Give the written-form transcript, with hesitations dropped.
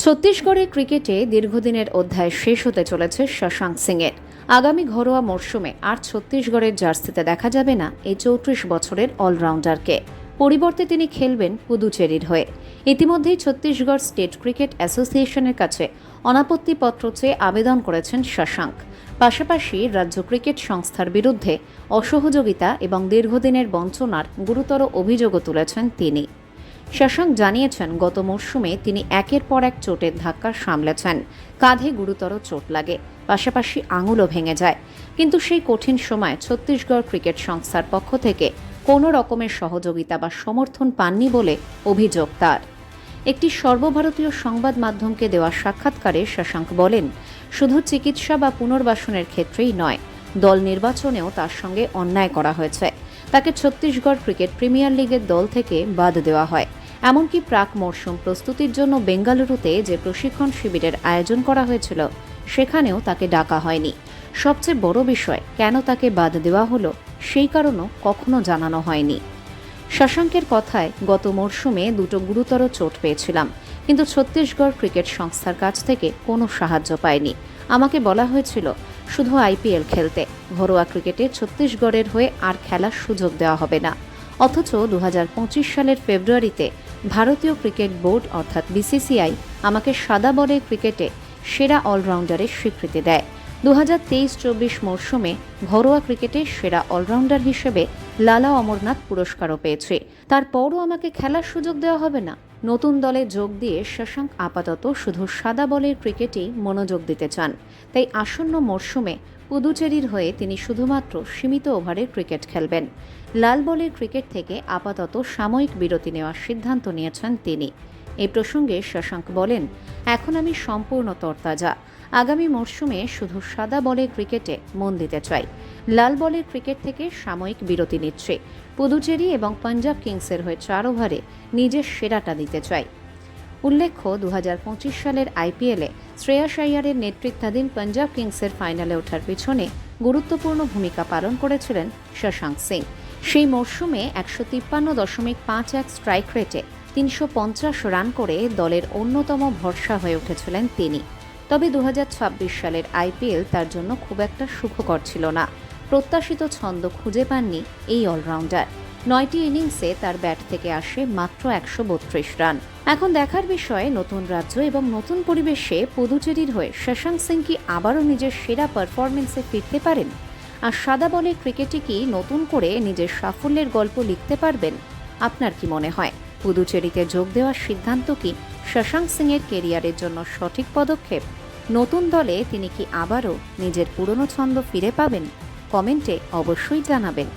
ছত্তিশগড়ের ক্রিকেটে দীর্ঘদিনের অধ্যায় শেষ হতে চলেছে শশাঙ্ক সিংয়ের। আগামী ঘরোয়া মরশুমে আর ছত্তিশগড়ের জার্সিতে দেখা যাবে না এই ৩৪ বছরের অলরাউন্ডারকে। পরিবর্তে তিনি খেলবেন পুদুচেরির হয়ে। ইতিমধ্যেই ছত্তিশগড় স্টেট ক্রিকেট অ্যাসোসিয়েশনের কাছে অনাপত্তিপত্র চেয়ে আবেদন করেছেন শশাঙ্ক। পাশাপাশি রাজ্য ক্রিকেট সংস্থার বিরুদ্ধে অসহযোগিতা এবং দীর্ঘদিনের বঞ্চনার গুরুতর অভিযোগও তুলেছেন তিনি। শশাঙ্ক জানিয়েছেন, গত মরশুমে তিনি একের পর এক চোটের ধাক্কা সামলেছেন। কাঁধে গুরুতর চোট লাগে, পাশাপাশি আঙুলও ভেঙে যায়। কিন্তু সেই কঠিন সময় ছত্তিশগড় ক্রিকেট সংস্থার পক্ষ থেকে কোনো রকমের সহযোগিতা বা সমর্থন পাননি বলে অভিযোগ তার। একটি সর্বভারতীয় সংবাদ মাধ্যমকে দেওয়া সাক্ষাৎকারে শশাঙ্ক বলেন, শুধু চিকিৎসা বা পুনর্বাসনের ক্ষেত্রেই নয়, দল নির্বাচনেও তার সঙ্গে অন্যায় করা হয়েছে। তাকে ছত্তিশগড় ক্রিকেট প্রিমিয়ার লিগের দল থেকে বাদ দেওয়া হয়। এমনকি প্রাক মরশুম প্রস্তুতির জন্য বেঙ্গালুরুতে যে প্রশিক্ষণ শিবিরের আয়োজন করা হয়েছিল, সেখানেও তাকে ডাকা হয়নি। সবচেয়ে বড় বিষয়, কেন তাকে বাদ দেওয়া হলো সেই কারণও কখনো জানানো হয়নি। শশাঙ্কের কথায়, গত মরশুমে দুটো গুরুতর চোট পেয়েছিলাম, কিন্তু ছত্তিশগড় ক্রিকেট সংস্থার কাছ থেকে কোনো সাহায্য পাইনি। আমাকে বলা হয়েছিল শুধু আইপিএল খেলতে, ঘরোয়া ক্রিকেটে ছত্তিশগড়ের হয়ে আর খেলার সুযোগ দেওয়া হবে না। অথচ ২০২৫ সালের ফেব্রুয়ারিতে ভারতীয় ক্রিকেট বোর্ড অর্থাৎ বিসিসিআই আমাকে সাদা বলের ক্রিকেটে সেরা অলরাউন্ডারের স্বীকৃতি দেয়। ২০২৩-২৪ মরশুমে ঘরোয়া ক্রিকেটে সেরা অলরাউন্ডার হিসেবে লালা অমরনাথ পুরস্কারও পেয়েছে। তারপরও আমাকে খেলার সুযোগ দেওয়া হবে না। নতুন দলে যোগ দিয়ে শশাঙ্ক আপাতত শুধু সাদা বলের ক্রিকেটেই মনোযোগ দিতে চান। তাই আসন্ন মরশুমে পুদুচেরির হয়ে তিনি শুধুমাত্র সীমিত ওভারের ক্রিকেট খেলবেন। লাল বলের ক্রিকেট থেকে আপাতত সাময়িক বিরতি নেওয়ার সিদ্ধান্ত নিয়েছেন তিনি। এই প্রসঙ্গে শশাঙ্ক বলেন, এখন আমি সম্পূর্ণ তরতাজা। আগামী মরশুমে শুধু সাদা বলের ক্রিকেটে মন দিতে চাই। লাল বলের ক্রিকেট থেকে সাময়িক বিরতি নিচ্ছে। পুদুচেরি এবং পাঞ্জাব কিংসের হয়ে ৪ ওভারে নিজের সেরাটা দিতে চাই। উল্লেখ্য, ২০২৫ সালের আইপিএলে শ্রেয়াস আইয়ারের নেতৃত্বাধীন পাঞ্জাব কিংসের ফাইনালে ওঠার পিছনে গুরুত্বপূর্ণ ভূমিকা পালন করেছিলেন শশাঙ্ক সিং। সেই মরশুমে ১৫.৫১ স্ট্রাইক রেটে ৩৫০ রান করে দলের অন্যতম ভরসা হয়ে উঠেছিলেন তিনি। তবে ২০২৬ সালের আইপিএল তার জন্য খুব একটা সুখকর ছিল না। প্রত্যাশিত ছন্দ খুঁজে পাননি এই অলরাউন্ডার। ৯টি ইনিংসে তার ব্যাট থেকে আসে মাত্র ১৩২ রান। এখন দেখার বিষয়, নতুন রাজ্য এবং নতুন পরিবেশে পুদুচেরির হয়ে শশাঙ্ক সিং কি আবারও নিজের সেরা পারফরমেন্সে ফিরতে পারেন? আর সাদা বলের ক্রিকেটে কি নতুন করে নিজের সাফল্যের গল্প লিখতে পারবেন? আপনার কি মনে হয়, পুদুচেরিতে যোগ দেওয়ার সিদ্ধান্ত কি শশাঙ্ক সিংয়ের কেরিয়ারের জন্য সঠিক পদক্ষেপ? নতুন দলে তিনি কি আবারও নিজের পুরনো ছন্দ ফিরে পাবেন? কমেন্টে অবশ্যই জানাবেন।